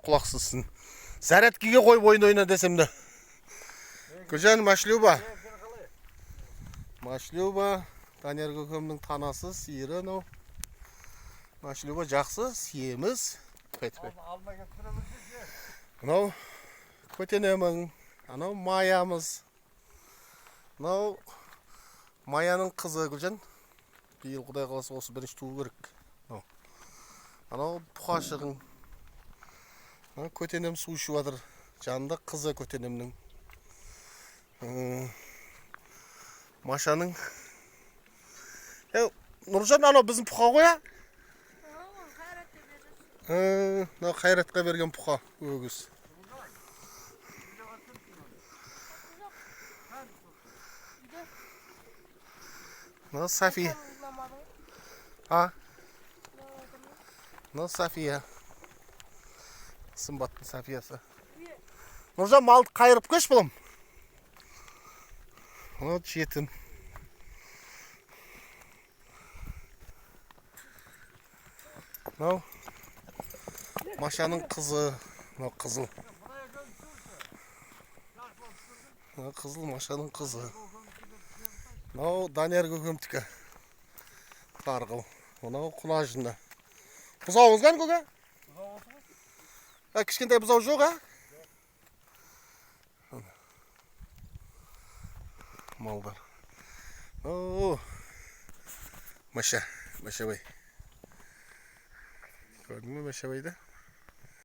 құлақсызсың. Зарядкеге қойып ойна десем де. Гүлжан, Машлюба. Машлюба, Данияр көкемнің танасы, сиыры анау. Машлюба жақсы, семіз. Анау көтенемің, анау Маямыз. Анау Маяның қызы Гүлжан. Биыл Құдай қаласа осы бірінші туу керек. Анау Пұқашығың. Көтенем су ішіп жатыр. Жанында қызы көтенемнің. Машаның. Нұржан, анау біздің Пұқа қоя? Қайратқа берген Пұқа өгіз. Сафия. Сафия. Сымбаттың Сафиясы. Нұржан, малды қайырып көш бұлым. Жетім. Машаның қызы. Қызыл. Қызыл Машаның қызы. Данияр көкемдікі. Тарғыл. Құлажында. Бұзауыңыз қан көке? Кішкентай бұзау жоқ, Малдар. Маша бай. Көрдің ме Маша байды?